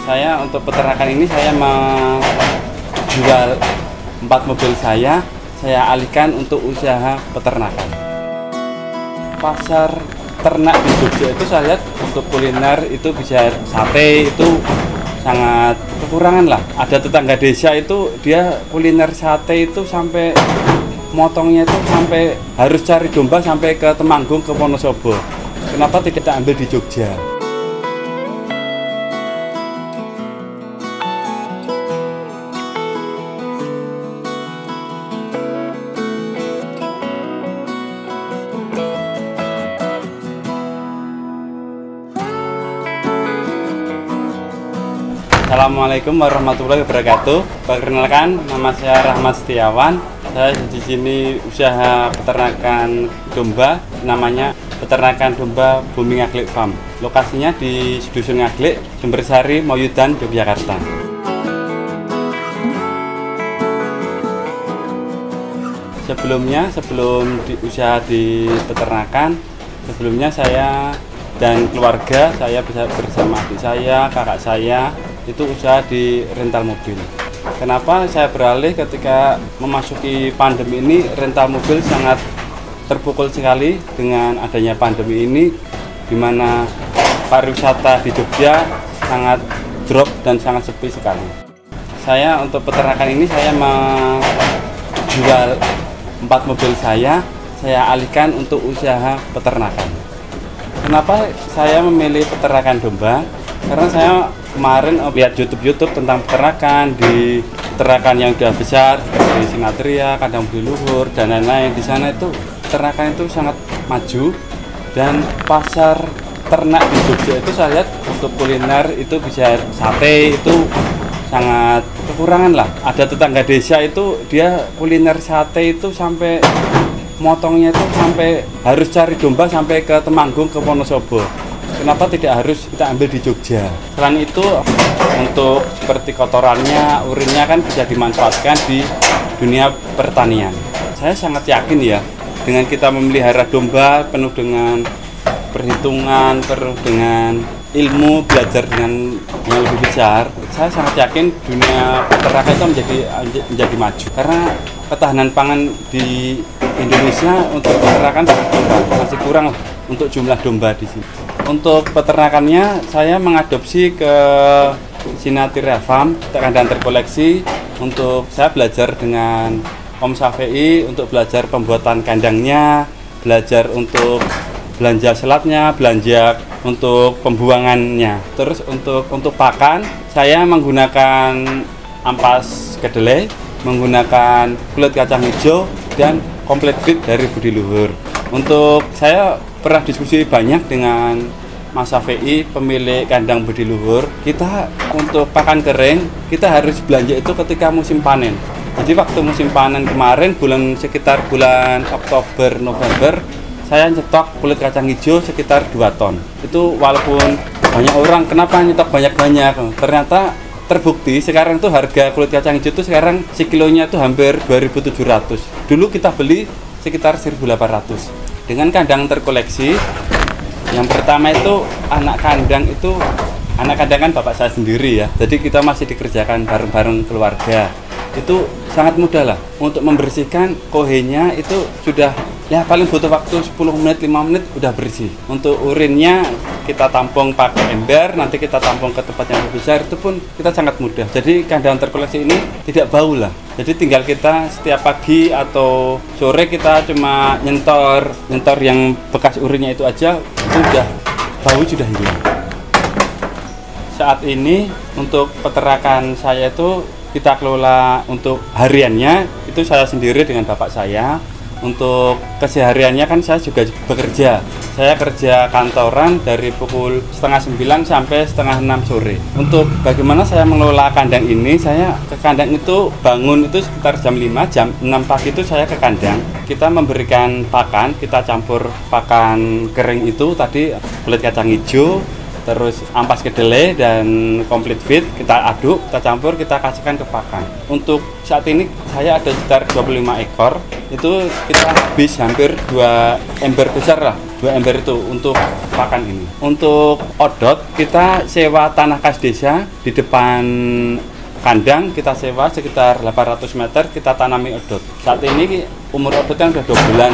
Saya untuk peternakan ini saya menjual 4 mobil saya alihkan untuk usaha peternakan. Pasar ternak di Jogja itu saya lihat untuk kuliner itu bisa sate itu sangat kekurangan lah. Ada tetangga desa itu dia kuliner sate itu sampai motongnya itu sampai harus cari domba sampai ke Temanggung, ke Wonosobo. Kenapa tidak ambil di Jogja? Assalamualaikum warahmatullahi wabarakatuh. Perkenalkan, nama saya Rahmat Setiawan. Saya di sini usaha peternakan domba, namanya Peternakan Domba Bumi Ngaglik Farm. Lokasinya di Dusun Ngaglik, Sumbersari, Moyudan, Yogyakarta. Sebelum usaha di peternakan, sebelumnya saya dan keluarga saya bisa bersama adik saya, kakak saya itu usaha di rental mobil. Kenapa saya beralih ketika memasuki pandemi ini? Rental mobil sangat terpukul sekali dengan adanya pandemi ini, di mana pariwisata di Jogja sangat drop dan sangat sepi sekali. Saya untuk peternakan ini saya menjual 4 mobil saya alihkan untuk usaha peternakan. Kenapa saya memilih peternakan domba? Karena saya kemarin lihat YouTube tentang peternakan, di peternakan yang sudah besar seperti Sinatria, Kandang Budi Luhur dan lain-lain. Di sana itu peternakan itu sangat maju, dan pasar ternak di Jogja itu saya lihat untuk kuliner itu bisa sate itu sangat kekurangan lah. Ada tetangga desa itu dia kuliner sate itu sampai motongnya itu sampai harus cari domba sampai ke Temanggung, ke Wonosobo. Kenapa tidak harus kita ambil di Jogja? Selain itu, untuk seperti kotorannya, urinnya kan bisa dimanfaatkan di dunia pertanian. Saya sangat yakin ya, dengan kita memelihara domba penuh dengan perhitungan, penuh dengan ilmu, belajar dengan yang lebih besar, saya sangat yakin dunia peternakan itu menjadi maju. Karena ketahanan pangan di Indonesia untuk peternakan masih kurang untuk jumlah domba di sini. Untuk peternakannya saya mengadopsi ke Sinatria Farm, kandang terkoleksi. Untuk saya belajar dengan Om Safei untuk belajar pembuatan kandangnya, belajar untuk belanja selatnya, belanja untuk pembuangannya. Terus untuk pakan saya menggunakan ampas kedelai, menggunakan kulit kacang hijau dan komplit feed dari Budi Luhur. Untuk saya pernah diskusi banyak dengan Mas Safei, pemilik kandang Budi Luhur. Kita untuk pakan kering, kita harus belanja itu ketika musim panen. Jadi waktu musim panen kemarin, sekitar bulan Oktober, November, saya nyetok kulit kacang hijau sekitar 2 ton. Itu walaupun banyak orang, kenapa nyetok banyak-banyak? Ternyata terbukti sekarang tuh harga kulit kacang hijau itu sekarang sekilonya itu hampir 2.700. Dulu kita beli sekitar 1.800. Dengan kandang terkoleksi, yang pertama itu anak kandang kan bapak saya sendiri ya. Jadi kita masih dikerjakan bareng-bareng keluarga. Itu sangat mudah lah untuk membersihkan kohenya, itu sudah ya paling butuh waktu 10 menit, 5 menit udah bersih. Untuk urinnya kita tampung pakai ember, nanti kita tampung ke tempat yang lebih besar, itu pun kita sangat mudah. Jadi kandang terkoleksi ini tidak bau lah. Jadi tinggal kita setiap pagi atau sore kita cuma nyentor yang bekas urinnya itu aja, itu udah bau sudah hilang. Saat ini untuk peternakan saya itu kita kelola untuk hariannya itu saya sendiri dengan bapak saya. Untuk kesehariannya kan saya juga bekerja. Saya kerja kantoran dari pukul 8:30 sampai 5:30 sore. Untuk bagaimana saya mengelola kandang ini, saya ke kandang itu bangun itu sekitar jam 5, jam 6 pagi itu saya ke kandang. Kita memberikan pakan, kita campur pakan kering itu tadi kulit kacang hijau, terus ampas kedelai dan complete feed, kita aduk, kita campur, kita kasihkan ke pakan. Untuk saat ini saya ada sekitar 25 ekor, itu kita habis hampir 2 ember besar lah, 2 ember itu untuk pakan ini. Untuk odot, kita sewa tanah kas desa di depan kandang, kita sewa sekitar 800 meter, kita tanami odot. Saat ini umur odotnya udah 2 bulan,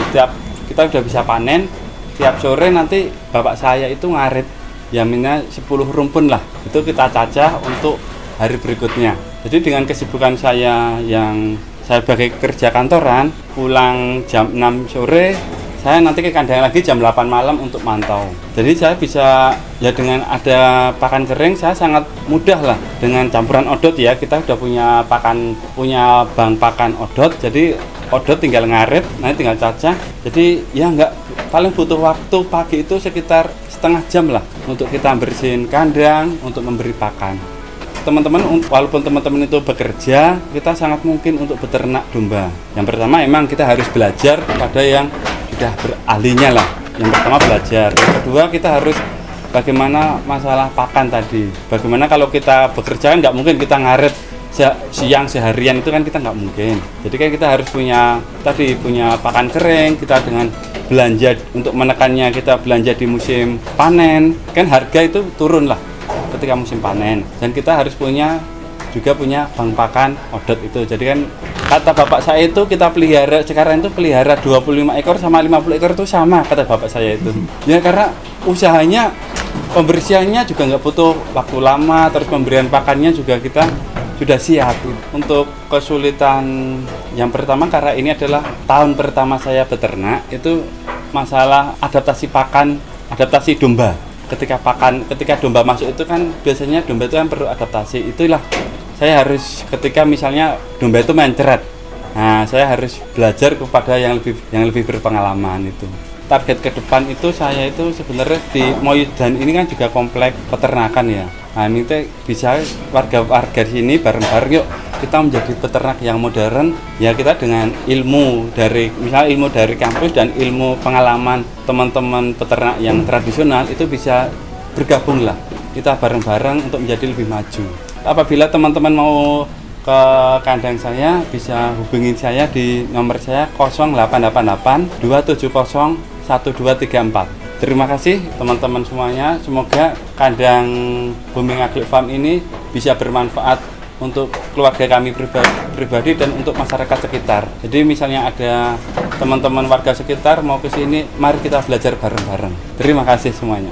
kita udah bisa panen. Tiap sore nanti bapak saya itu ngarit yaminnya 10 rumpun lah, itu kita cacah untuk hari berikutnya. Jadi dengan kesibukan saya yang saya sebagai kerja kantoran, pulang jam 6 sore, saya nanti ke kandang lagi jam 8 malam untuk mantau. Jadi saya bisa, ya dengan ada pakan kering, saya sangat mudah lah dengan campuran odot ya. Kita udah punya bank pakan odot, jadi odot tinggal ngarit, nanti tinggal cacah. Jadi ya paling butuh waktu pagi itu sekitar setengah jam lah untuk kita bersihin kandang, untuk memberi pakan. Teman-teman, walaupun teman-teman itu bekerja, kita sangat mungkin untuk beternak domba. Yang pertama emang kita harus belajar pada yang sudah berahlinya lah. Yang pertama belajar. Yang kedua kita harus bagaimana masalah pakan tadi. Bagaimana kalau kita bekerja kan nggak mungkin kita ngarit siang seharian, itu kan kita nggak mungkin. Jadi kan kita harus punya pakan kering. Kita dengan belanja untuk menekannya, kita belanja di musim panen, kan harga itu turun lah ketika musim panen. Dan kita harus punya bank pakan odot itu. Jadi kan kata bapak saya itu kita pelihara sekarang itu pelihara 25 ekor sama 50 ekor itu sama, kata bapak saya itu. Ya karena usahanya, pembersihannya juga nggak butuh waktu lama, terus pemberian pakannya juga kita sudah siap. Untuk kesulitan yang pertama, karena ini adalah tahun pertama saya beternak, itu masalah adaptasi pakan, adaptasi domba. Ketika domba masuk itu kan biasanya domba itu kan perlu adaptasi. Itulah saya harus, ketika misalnya domba itu menceret, nah saya harus belajar kepada yang lebih berpengalaman itu. Target ke depan itu saya itu sebenarnya di Moyudan ini kan juga komplek peternakan ya. Nah ini bisa warga-warga sini bareng-bareng, yuk kita menjadi peternak yang modern ya. Kita dengan ilmu dari kampus dan ilmu pengalaman teman-teman peternak yang tradisional itu bisa bergabung lah, kita bareng-bareng untuk menjadi lebih maju. Apabila teman-teman mau ke kandang saya, bisa hubungi saya di nomor saya 0888 270 1234. Terima kasih teman-teman semuanya. Semoga kandang Booming Agric Farm ini bisa bermanfaat untuk keluarga kami pribadi dan untuk masyarakat sekitar. Jadi misalnya ada teman-teman warga sekitar mau ke sini, mari kita belajar bareng-bareng. Terima kasih semuanya.